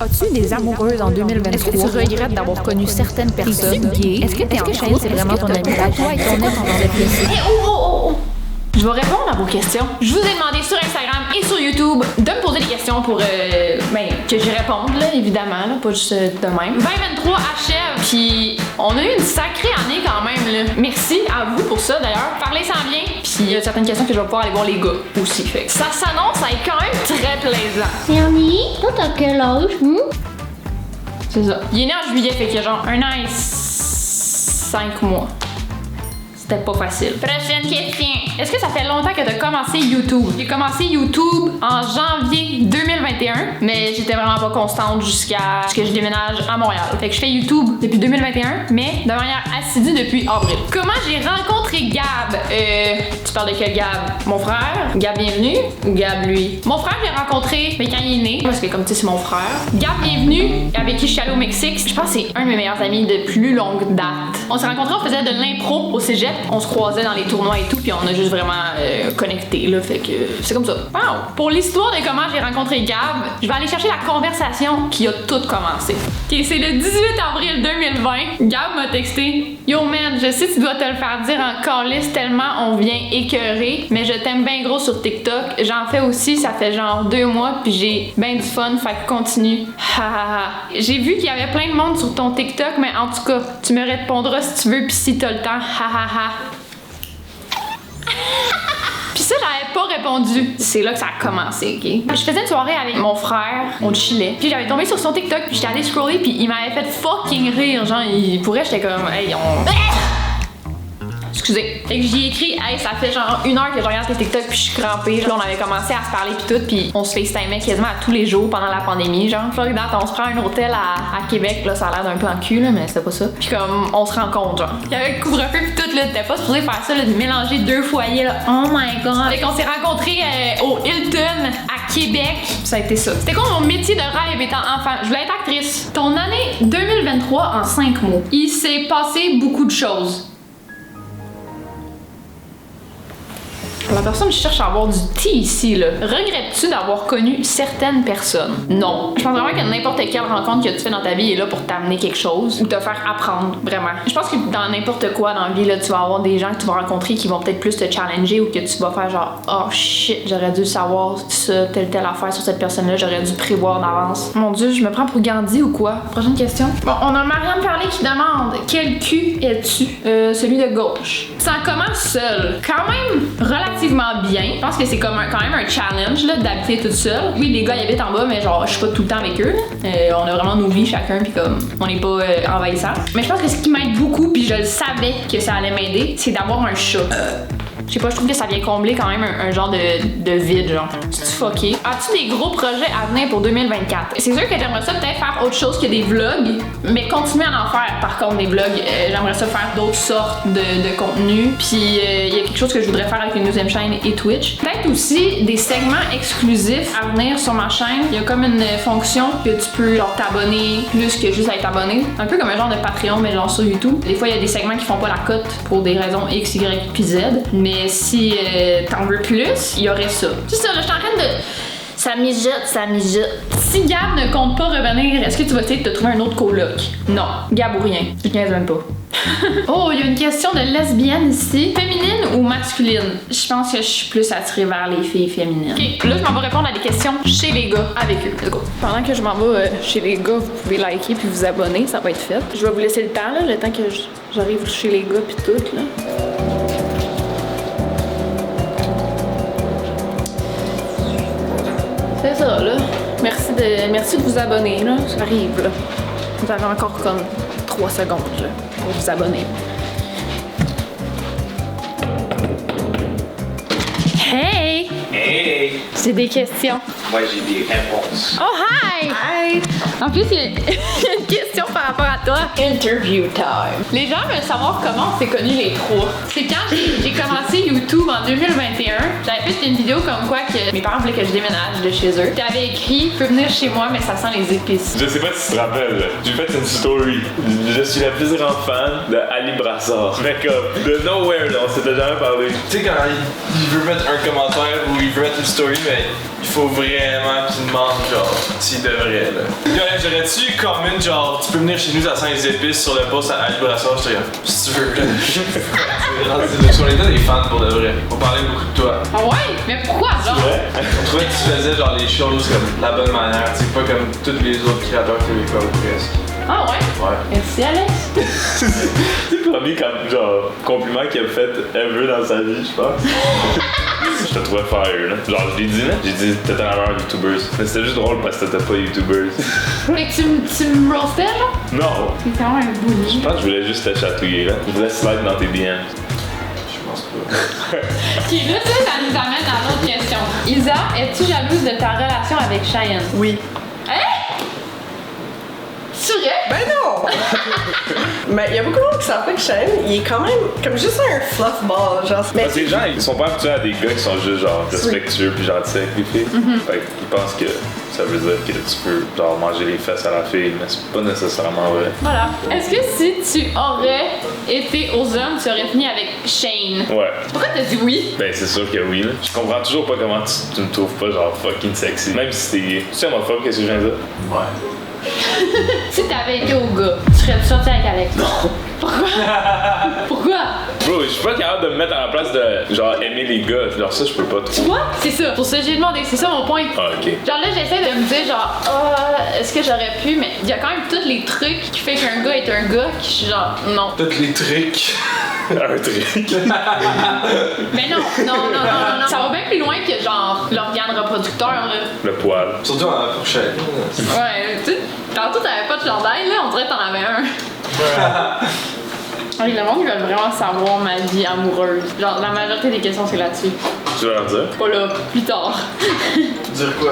As-tu des amoureuses en 2023? Est-ce que tu regrettes d'avoir connu certaines personnes? Es-tu gay? Est-ce que t'es en couple? C'est vraiment ton ami? Toi et ton ex en avez Je vais répondre à vos questions. Je vous ai demandé sur Instagram et sur YouTube de me poser des questions pour que j'y réponde, là, évidemment, là, pas juste de même. 2023 achève, puis on a eu une sacrée année quand même. Là. Merci à vous pour ça d'ailleurs. Parler s'en vient, puis il y a certaines questions que je vais pouvoir aller voir les gars aussi. Fait que ça s'annonce à être quand même très plaisant. Yanni, toi t'as quel âge? C'est ça. Il est né en juillet, fait qu'il y a genre 1 an et 5 mois. C'était pas facile. Prochaine question. Est-ce que ça fait longtemps que t'as commencé YouTube? J'ai commencé YouTube en janvier 2021, mais j'étais vraiment pas constante jusqu'à ce que je déménage à Montréal. Fait que je fais YouTube depuis 2021, mais de manière assidue depuis avril. Comment j'ai rencontré Gab? Tu parles de quel Gab? Mon frère? Gab Bienvenu? Ou Gab lui? Mon frère, j'ai rencontré mais quand il est né, parce que comme tu sais, c'est mon frère. Gab Bienvenu, avec qui je suis allée au Mexique. Je pense que c'est un de mes meilleurs amis de plus longue date. On s'est rencontrés, on faisait de l'impro au cégep. On se croisait dans les tournois et tout, puis on a juste vraiment connecté, là, fait que c'est comme ça. Wow! Pour l'histoire de comment j'ai rencontré Gab, je vais aller chercher la conversation qui a tout commencé. Ok, c'est le 18 avril 2020. Gab m'a texté: Yo man, je sais que tu dois te le faire dire en calice tellement on vient écœurer, mais je t'aime bien gros sur TikTok. J'en fais aussi, ça fait genre 2 mois, puis j'ai ben du fun, fait que continue. Ha ha ha. J'ai vu qu'il y avait plein de monde sur ton TikTok, mais en tout cas, tu me répondras si tu veux, puis si t'as le temps. Ha ha ha. Pis ça, j'avais pas répondu. C'est là que ça a commencé, ok? Je faisais une soirée avec mon frère, on chillait. Puis j'avais tombé sur son TikTok, puis j'étais allée scroller, puis il m'avait fait fucking rire. Genre, il pourrait, j'étais comme, hey, Excusez. Fait que j'y ai écrit, hey, ça fait genre 1 heure que je regarde tes TikTok puis je suis crampée. Là, on avait commencé à se parler pis tout, puis on se FaceTimait quasiment à tous les jours pendant la pandémie. Genre, on se prend un hôtel à Québec, là, ça a l'air d'un plan cul, là, mais c'était pas ça. Puis comme, on se rencontre, genre. Il y avait le couvre-feu pis tout, là, t'étais pas supposé faire ça, là, de mélanger 2 foyers, là. Oh my god. Fait qu'on s'est rencontrés au Hilton à Québec. Ça a été ça. C'était quoi mon métier de rêve étant enfant? Je voulais être actrice. Ton année 2023 en 5 mots. Il s'est passé beaucoup de choses. La personne cherche à avoir du thé ici, là. Regrettes-tu d'avoir connu certaines personnes? Non. Je pense vraiment que n'importe quelle rencontre que tu fais dans ta vie est là pour t'amener quelque chose ou te faire apprendre, vraiment. Je pense que dans n'importe quoi dans la vie, là, tu vas avoir des gens que tu vas rencontrer qui vont peut-être plus te challenger ou que tu vas faire genre, oh shit, j'aurais dû savoir ça, telle affaire sur cette personne-là, j'aurais dû prévoir d'avance. Mon Dieu, je me prends pour Gandhi ou quoi? Prochaine question. Bon, on a Marianne Parlé qui demande, quel cul es-tu? Celui de gauche. Tu en commences seul. Quand même, relativement bien. Je pense que c'est comme quand même un challenge là, d'habiter toute seule. Oui, les gars ils habitent en bas, mais genre je suis pas tout le temps avec eux. On a vraiment nos vies chacun, puis comme on n'est pas envahissant. Mais je pense que ce qui m'aide beaucoup, puis je le savais que ça allait m'aider, c'est d'avoir un chat. Je sais pas, je trouve que ça vient combler quand même un genre de vide, genre. C'est-tu fucké? As-tu des gros projets à venir pour 2024? C'est sûr que j'aimerais ça peut-être faire autre chose que des vlogs, mais continuer à en faire, par contre, des vlogs. J'aimerais ça faire d'autres sortes de contenus. Puis il y a quelque chose que je voudrais faire avec une deuxième chaîne et Twitch. Peut-être aussi des segments exclusifs à venir sur ma chaîne. Il y a comme une fonction que tu peux genre t'abonner plus que juste être abonné. Un peu comme un genre de Patreon, mais genre sur YouTube. Des fois, il y a des segments qui font pas la cote pour des raisons X, Y, puis Z. Mais si t'en veux plus, il y aurait ça. C'est ça, là, je suis en train de... Ça mijote. Si Gab ne compte pas revenir, est-ce que tu vas essayer de te trouver un autre coloc? Non. Gab ou rien. Je niaise même pas. Oh, il y a une question de lesbienne ici. Féminine ou masculine? Je pense que je suis plus attirée vers les filles féminines. Ok, là, je m'en vais répondre à des questions chez les gars avec eux. Let's go. Pendant que je m'en vais chez les gars, vous pouvez liker puis vous abonner, ça va être fait. Je vais vous laisser le temps, là, le temps que j'arrive chez les gars puis tout, là. C'est ça, là. Merci de vous abonner, là. Ça arrive, là. Vous avez encore comme 3 secondes, là, pour vous abonner. Hey! Hey! J'ai des questions. Moi, j'ai des réponses. Oh, hi! Hi! En plus, il y a une question par rapport à toi. Interview time. Les gens veulent savoir comment on s'est connus les trois. C'est quand j'ai commencé YouTube en 2021. J'avais fait une vidéo comme quoi que mes parents voulaient que je déménage de chez eux. T'avais écrit « Peux venir chez moi, mais ça sent les épices ». Je sais pas si tu te rappelles, j'ai fait une story. Je suis la plus grande fan de Ali Brassard. Mais comme, de nowhere, là, on s'était jamais parlé. Tu sais, quand il veut mettre un commentaire ou il veut mettre une story, mais il faut vraiment qu'il demande, genre, s'il devrait, là. Gars, j'aurais-tu comment, genre, tu peux venir chez nous, ça sent les épices sur le poste à Ali Brassard, j'étais comme, si tu veux, là. On était des fans pour de vrai. On parlait beaucoup de toi. Ah ouais? Mais pourquoi, genre? On trouvait que tu faisais, genre, les choses comme la bonne manière, tu sais, pas comme tous les autres créateurs québécois ou presque. Ah ouais? Ouais. Merci, Alex. C'est le premier comme, genre, compliment qu'il a fait ever dans sa vie, je pense. Je te trouvais fire, là. Genre, je l'ai dit, là. J'ai dit, t'étais la meilleure YouTubers. Mais c'était juste drôle parce que t'étais pas YouTubers. Fait que tu me roastais, là? Non. C'est quand même un bully. Je pense que je voulais juste te chatouiller, là. Je voulais slide dans tes DM. Je pense pas. Ok, là, ça nous amène à l'autre question. Isa, es-tu jalouse de ta relation avec Cheyenne? Oui. Hein? C'est vrai? Ben non! Mais il y a beaucoup de monde qui savent pas que Shane, il est quand même comme juste un fluff ball, genre. Mais Parce que les gens, ils sont pas habitués à des gars qui sont juste, genre, respectueux puis gentils avec les filles. Fait qu'ils pensent que ça veut dire que tu peux, genre, manger les fesses à la fille, mais c'est pas nécessairement vrai. Voilà. Est-ce que si tu aurais été aux hommes, tu aurais fini avec Shane? Ouais. Pourquoi t'as dit oui? Ben, c'est sûr que oui, là. Je comprends toujours pas comment tu me trouves pas, genre, fucking sexy. Même si t'es gay. Tu sais, homophobe, qu'est-ce que je viens de dire? Ouais. Si t'avais été au gars, tu serais sorti avec Alex? Non. Pourquoi? Pourquoi? Bro, je suis pas capable de me mettre à la place de, genre, aimer les gars. Genre, ça, je peux pas Tu trop. vois? C'est ça. Pour ça, j'ai demandé. C'est ça mon point. Ah, ok. Genre là, j'essaie de me dire, genre, est-ce que j'aurais pu? Mais il y a quand même tous les trucs qui fait qu'un gars est un gars qui je suis genre, non. Tous les trucs. Un truc. Mais non. Ça va bien plus loin que, genre, l'organe reproducteur, là. Le poil. Surtout dans la fourchette. Ouais, tu sais, tantôt t'avais pas de chandail, là, on dirait que t'en avais un. Oui, le monde veut vraiment savoir ma vie amoureuse. Genre, la majorité des questions, c'est là-dessus. Tu veux leur dire? Pas là, plus tard. Dire quoi?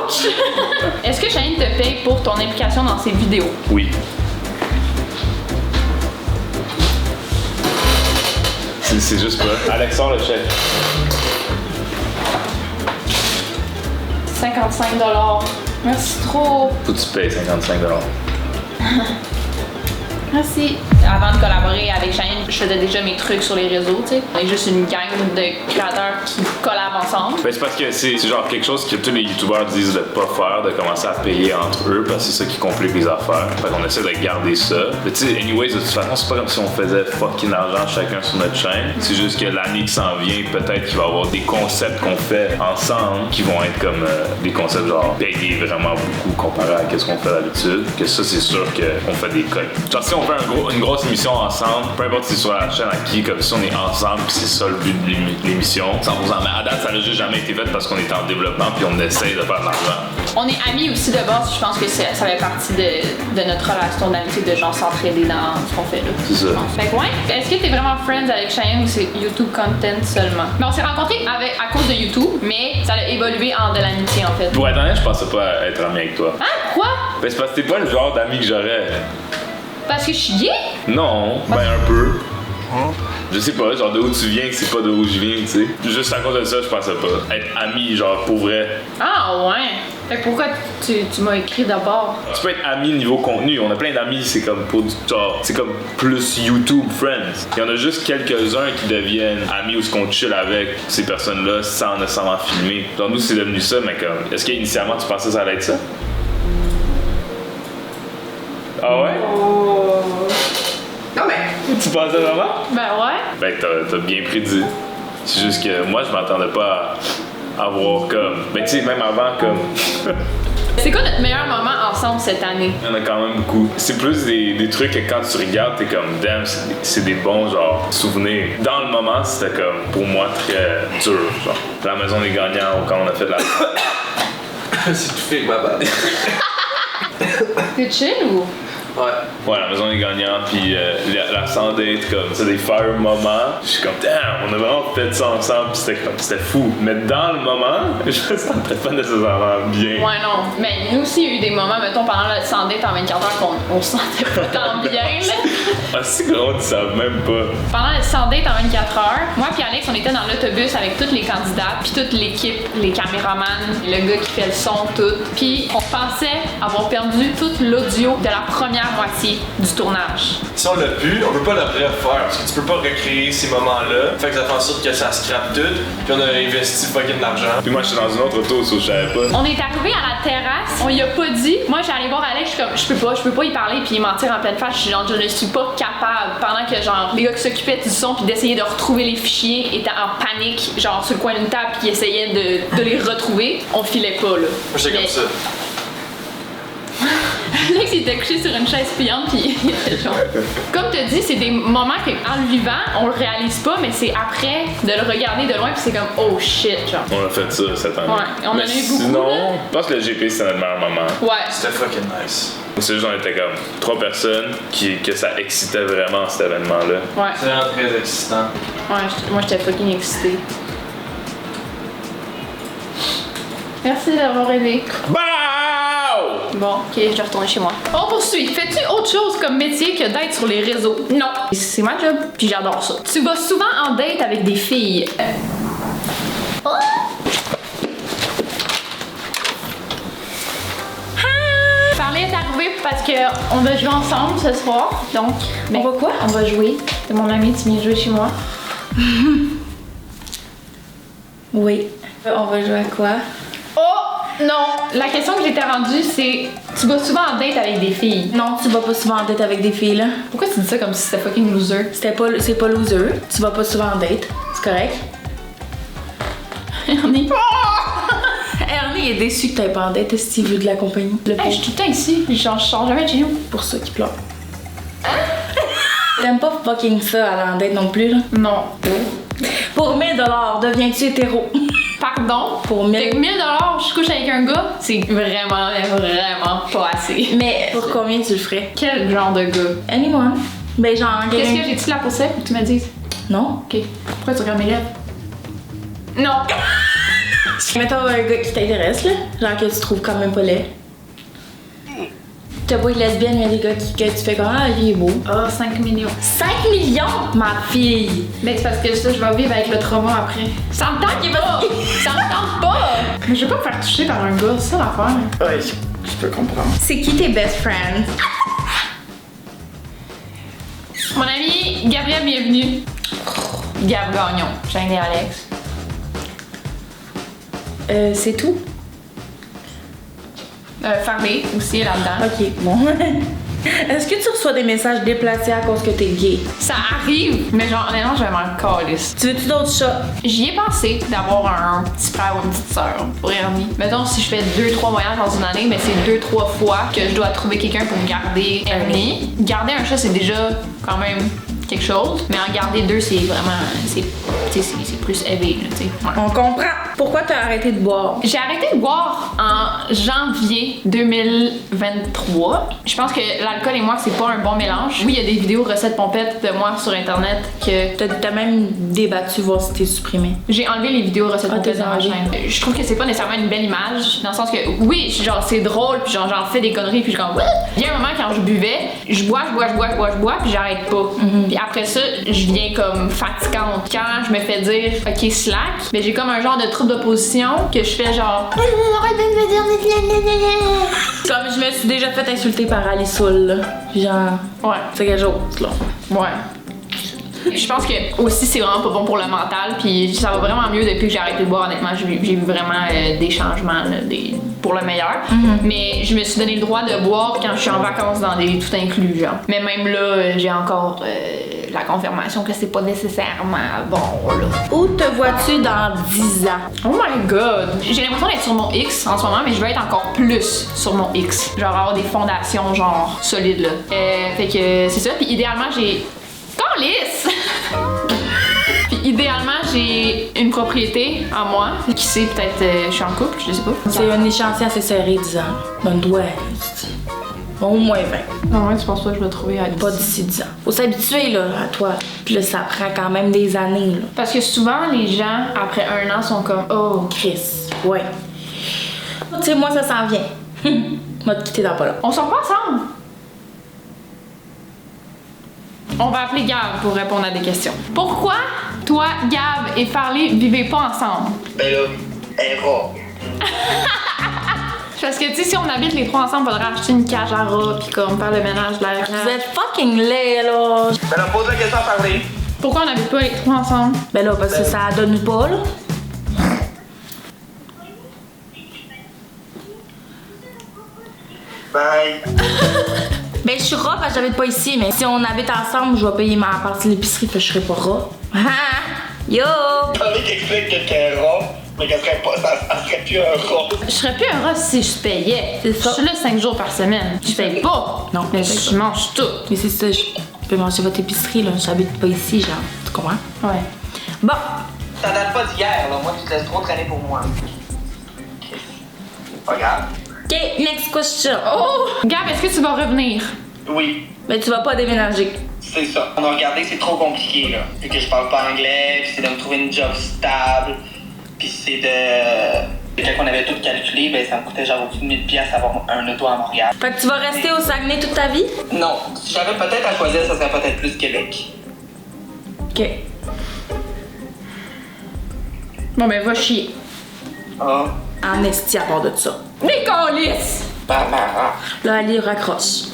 Ouch! Est-ce que Shane te paye pour ton implication dans ses vidéos? Oui. C'est juste pas. Alexandre le chef. 55 $. Merci trop. Faut que tu payes 55 $. Merci. Avant de collaborer avec Shane, je faisais déjà mes trucs sur les réseaux, tu sais. On est juste une gang de créateurs qui collabent ensemble. Ben, c'est parce que c'est genre quelque chose que tous les youtubeurs disent de pas faire, de commencer à payer entre eux, parce que c'est ça qui complique les affaires. Fait qu'on essaie de garder ça. Mais tu sais, anyways, de toute façon, c'est pas comme si on faisait fucking argent chacun sur notre chaîne. C'est juste que l'année qui s'en vient, peut-être qu'il va y avoir des concepts qu'on fait ensemble qui vont être comme des concepts genre payer vraiment beaucoup comparé à ce qu'on fait d'habitude. Que ça, c'est sûr qu'on fait des codes. Genre, si on fait une grosse émission ensemble, peu importe si c'est sur la chaîne à qui, comme si on est ensemble, puis c'est ça le but de l'émission. 100%, mais à date, ça n'a juste jamais été fait parce qu'on est en développement puis on essaye de faire de l'argent. On est amis aussi de base, je pense que ça fait partie de notre relation d'amitié, de genre s'entraider dans ce qu'on fait là. C'est ça. Fait que ouais, est-ce que t'es vraiment friends avec Cheyenne ou c'est YouTube content seulement? Mais on s'est rencontrés à cause de YouTube, mais ça a évolué en de l'amitié en fait. Pour être honnête, je pensais pas être ami avec toi. Hein? Quoi? Ben, c'est parce que t'es pas le genre d'ami que j'aurais. Parce que je suis gay? Non, ben un peu. Je sais pas, genre de où tu viens, que c'est pas de où je viens, tu sais. Juste à cause de ça, je pensais pas. Être ami, genre pour vrai. Ah ouais. Fait que pourquoi tu m'as écrit d'abord? Tu peux être ami niveau contenu. On a plein d'amis, c'est comme pour genre, c'est comme plus YouTube friends. Il y en a juste quelques-uns qui deviennent amis ou ce qu'on chill avec ces personnes-là sans nécessairement filmer. Genre nous, c'est devenu ça, mais comme, est-ce qu'initialement tu pensais que ça allait être ça? Ah ouais? Non, mais. Tu pensais vraiment? Ben ouais. Ben, t'as bien prédit. C'est juste que moi, je m'attendais pas à avoir comme. Ben, tu sais, même avant, comme. C'est quoi notre meilleur moment ensemble cette année? Il y en a quand même beaucoup. C'est plus des trucs que quand tu regardes, t'es comme, damn, c'est des bons, genre, souvenirs. Dans le moment, c'était comme, pour moi, très dur, genre. La maison des gagnants, quand on a fait de la. C'est tout fait, ma bad. T'es chill ou? Ouais. Ouais, la maison des gagnants, puis la sans-date, comme, c'est des fire moments. Je suis comme, damn, on a vraiment fait ça ensemble, puis c'était fou. Mais dans le moment, je me sentais pas nécessairement bien. Ouais, non. Mais nous aussi, il y a eu des moments, mettons, pendant le sans-date en 24 heures qu'on se sentait pas tant bien, là. Ah, c'est gros, ils savent même pas. Pendant le sans-date en 24 heures, moi puis Alex, on était dans l'autobus avec tous les candidats, puis toute l'équipe, les caméramans, le gars qui fait le son, tout. Puis on pensait avoir perdu tout l'audio de la première moitié du tournage. Si on l'a pu, on peut pas le refaire parce que tu peux pas recréer ces moments-là. Fait que ça fait en sorte que ça scrape tout, puis on a investi fucking d'argent. Puis moi, j'étais dans une autre auto, so je savais pas. On est arrivé à la terrasse, on y a pas dit. Moi, j'allais voir Alex, je suis comme, je peux pas y parler puis y mentir en pleine face. Je ne suis pas capable. Pendant que, genre, les gars qui s'occupaient du son puis d'essayer de retrouver les fichiers étaient en panique, genre, sur le coin d'une table puis essayaient de les retrouver, on filait pas, là. Moi, j'étais comme ça. Alex, il était couché sur une chaise pliante puis il était genre... Comme tu dis, c'est des moments qu'en le vivant, on le réalise pas, mais c'est après de le regarder de loin puis c'est comme, oh shit, genre. On a fait ça cette année. Ouais, on en a eu beaucoup, sinon, là. je pense que le GP, c'était notre meilleur moment. Ouais. C'était fucking nice. C'est juste, on était comme 3 personnes que ça excitait vraiment cet événement-là. Ouais. C'est vraiment très excitant. Ouais, moi j'étais fucking excitée. Merci d'avoir aidé. Bow! Bon, ok, je vais retourner chez moi. On poursuit. Fais-tu autre chose comme métier que d'être sur les réseaux? Non. C'est ma job, puis j'adore ça. Tu vas souvent en date avec des filles. Parler est arrivé parce qu'on va jouer ensemble ce soir. Donc, on va quoi? On va jouer. C'est mon ami, tu viens jouer chez moi. Oui. On va jouer à quoi? Oh! Non! La question que j'étais rendue, c'est tu vas souvent en date avec des filles. Non, tu vas pas souvent en date avec des filles, là. Pourquoi tu dis ça comme si c'était fucking loser? C'est pas loser. Tu vas pas souvent en date. C'est correct? Ernie. Ernie est déçu que t'aies pas en date. Est-ce qu'il veut de la compagnie? Le Hey, je pauvre. suis tout le temps ici. Je sors jamais de chez nous. Pour ça qu'il pleure. T'aimes pas fucking ça aller en date non plus, là? Non. Pour 1000 $, deviens-tu hétéro? Pardon? Pour 1000 Fait que 1000 $, je couche avec un gars, c'est vraiment pas assez. Mais pour combien tu le ferais? Quel genre de gars? Anyone? Ben genre, Qu'est-ce quelqu'un... que j'ai-tu la poussée pour que tu me dises? Non? Ok. Pourquoi tu regardes mes lèvres? Non! Mettons un gars qui t'intéresse, là. Genre que tu trouves quand même pas laid. T'as beau être lesbienne, il y a des gars que tu fais comme ah, lui est beau. Oh, 5 millions. 5 millions? Ma fille! Mais c'est parce que ça, je vais vivre avec le trauma après. Ça me tente pas! Ça me tente pas! Mais je vais pas me faire toucher par un gars, c'est ça l'affaire. Ouais, je peux comprendre. C'est qui tes best friends? Mon ami Gabriel, bienvenue. Gab Gagnon. Shane et Alex. C'est tout? Farley aussi là-dedans. Ok, bon. Est-ce que tu reçois des messages déplacés à cause que t'es gay? Ça arrive, mais genre honnêtement, je vais m'en calisse. Tu veux-tu d'autres chats? J'y ai pensé d'avoir un petit frère ou une petite sœur pour Ernie. Mettons, si je fais 2-3 voyages dans une année, mais c'est 2-3 fois que je dois trouver quelqu'un pour garder Ernie. Garder un chat, c'est déjà quand même quelque chose, mais en garder 2, c'est vraiment... c'est plus élevé, tu sais. Ouais. On comprend. Pourquoi t'as arrêté de boire? J'ai arrêté de boire en janvier 2023. Je pense que l'alcool et moi, c'est pas un bon mélange. Oui, il y a des vidéos recettes pompettes de moi sur internet que T'as même débattu voir si t'es supprimé. j'ai enlevé les vidéos recettes Ah, pompettes t'es de ma enlevé. chaîne. Je trouve que c'est pas nécessairement une belle image, dans le sens que oui, genre c'est drôle, puis genre j'en fais des conneries, puis je suis comme. Il y a un moment quand je buvais, je bois, puis j'arrête pas. Puis après ça, je viens comme fatigante. Quand je me fais dire ok slack, mais j'ai comme un genre de trouble d'opposition que je fais genre. Comme je me suis déjà fait insulter par Alice Soul, là. Genre, Ouais. c'est quelque chose, là. Ouais. Je pense que aussi c'est vraiment pas bon pour le mental, puis ça va vraiment mieux depuis que j'ai arrêté de boire. Honnêtement, j'ai vu vraiment des changements là, pour le meilleur. Mais je me suis donné le droit de boire quand je suis en vacances dans des tout inclus, genre. Mais même là, j'ai encore la confirmation que c'est pas nécessairement bon là. Où te vois-tu dans 10 ans? Oh my god! J'ai l'impression d'être sur mon X en ce moment, mais je veux être encore plus sur mon X. Genre avoir des fondations genre solides là. Fait que c'est ça. Puis idéalement j'ai... Calisse! Puis idéalement j'ai une propriété en moi. Qui sait, peut-être je suis en couple, je sais pas. C'est un échantillon assez serré, 10 ans. Donne-toi. Au moins 20. Non, ouais, tu penses pas que je vais trouver à Pas d'ici 10 ans. Faut s'habituer, là, à toi. Puis là, ça prend quand même des années, là. Parce que souvent, les gens, après 1 an, sont comme oh. Chris, ouais. Tu sais, moi, ça s'en vient. Moi, te quitter dans pas là. On sort pas ensemble. On va appeler Gab pour répondre à des questions. Pourquoi toi, Gab et Farley vivez pas ensemble? Ben là, elle est rare. Parce que tu sais, si on habite les 3 ensemble, faudrait acheter une cage à rats pis comme faire le ménage de l'air. Vous êtes fucking laid, là. Ben là, pose la question à parler. Pourquoi on n'habite pas les 3 ensemble? Ben là, parce que ça donne pas, là. Bye. Ben, je suis rat parce que j'habite pas ici, mais si on habite ensemble, je vais payer ma partie de l'épicerie, fait que je serai pas rat. Ah! Yo! Parler qui explique que t'es rare, mais qu'elle serait pas, elle serait plus un rat. Je serais plus un rat si je payais. C'est ça. Je suis là 5 jours par semaine. Je paye pas. Non, Mais c'est ça. je mange tout. Mais c'est ça, je peux manger votre épicerie, là. J'habite pas ici, genre. Tu comprends? Ouais. Bon. Ça date pas d'hier, là. Moi, tu te laisses trop traîner pour moi. Pas grave. OK, next question. Oh! Gab, est-ce que tu vas revenir? Oui, Mais tu vas pas déménager. c'est ça. On a regardé, c'est trop compliqué, là. Vu que je parle pas anglais, puis c'est de me trouver une job stable, puis c'est de... Quand on avait tout calculé, ben ça me coûtait genre au-dessus de 1000$ avoir un auto à Montréal. Fait que tu vas rester au Saguenay toute ta vie? Non, si j'avais peut-être à choisir, ça serait peut-être plus Québec. OK. Bon, ben, va chier. Ah, En esti à part de ça. Les câlisses! bah. Là, Ali raccroche.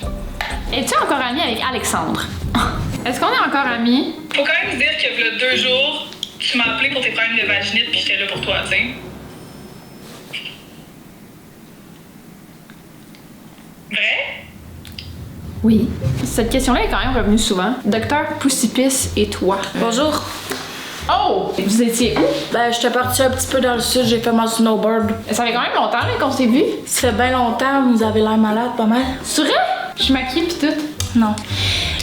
Es-tu encore amie avec Alexandre? Est-ce qu'on est encore amis? Faut quand même dire que v'là 2 jours, tu m'as appelé pour tes problèmes de vaginite puis j'étais là pour toi, tu sais. Vrai? Oui. Cette question-là est quand même revenue souvent. Docteur Poussipis et toi. Bonjour. Oh! Vous étiez où? Ben, j'étais partie un petit peu dans le sud, j'ai fait mon snowboard. Ça fait quand même longtemps là, qu'on s'est vus. Ça fait bien longtemps, vous avez l'air malade pas mal. C'est vrai? Je suis maquillée pis tout. Non.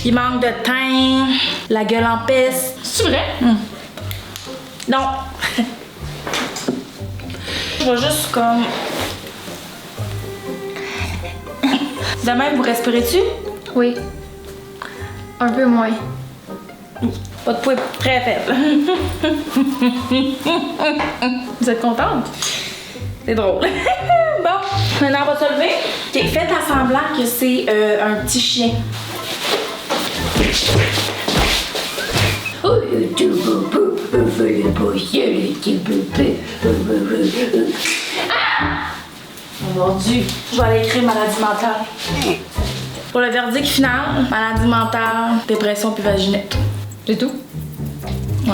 Il manque de teint, la gueule en peste. C'est vrai? Non. Je vais juste comme... De même, vous respirez-tu? Oui. Un peu moins. Votre poids est très faible. Vous êtes contente? C'est drôle. Bon, maintenant on va se lever. Ok, faites à semblant que c'est un petit chien. Oh mon Dieu. Je vais aller écrire maladie mentale. Pour le verdict final, maladie mentale, dépression puis vaginite. C'est tout? Ouais.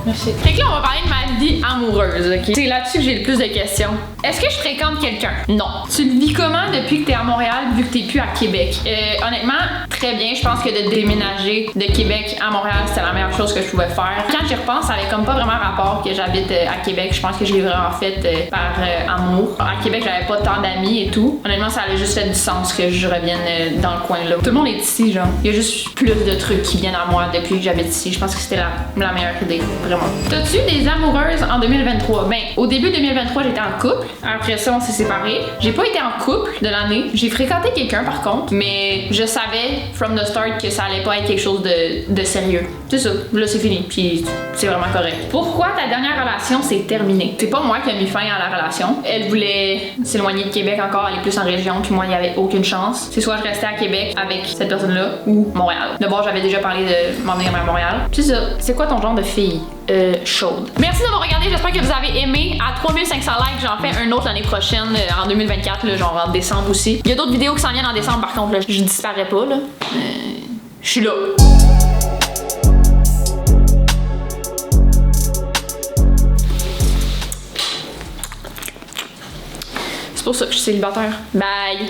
Merci. Fait que là, on va parler de ma vie amoureuse, ok? C'est là-dessus que j'ai le plus de questions. Est-ce que je fréquente quelqu'un? Non. Tu le vis comment depuis que t'es à Montréal, vu que t'es plus à Québec? Honnêtement, très bien. Je pense que de déménager de Québec à Montréal, c'était la meilleure chose que je pouvais faire. Quand j'y repense, ça avait comme pas vraiment rapport que j'habite à Québec. Je pense que je l'ai vraiment fait par amour. À Québec, j'avais pas tant d'amis et tout. Honnêtement, ça avait juste fait du sens que je revienne dans le coin là. Tout le monde est ici, genre. Il y a juste plus de trucs qui viennent à moi depuis que j'habite ici. Je pense que c'était la meilleure idée, vraiment. T'as-tu des amoureuses en 2023? Ben, au début 2023, j'étais en couple. Après ça, on s'est séparés. J'ai pas été en couple de l'année. J'ai fréquenté quelqu'un par contre, mais je savais from the start que ça allait pas être quelque chose de sérieux. C'est ça. Là, c'est fini. Puis c'est vraiment correct. Pourquoi ta dernière relation s'est terminée? C'est pas moi qui ai mis fin à la relation. Elle voulait s'éloigner de Québec encore, aller plus en région, puis moi, il y avait aucune chance. C'est soit je restais à Québec avec cette personne-là ou Montréal. D'abord, j'avais déjà parlé de m'en venir à Montréal. C'est ça. C'est quoi ton genre de fille? Chaude. Merci d'avoir regardé, j'espère que vous avez aimé. À 3500 likes, j'en fais un autre l'année prochaine, en 2024, là, genre en décembre aussi. Il y a d'autres vidéos qui s'en viennent en décembre, par contre, là, je disparais pas, là. Je suis là. C'est pour ça que je suis célibataire. Bye!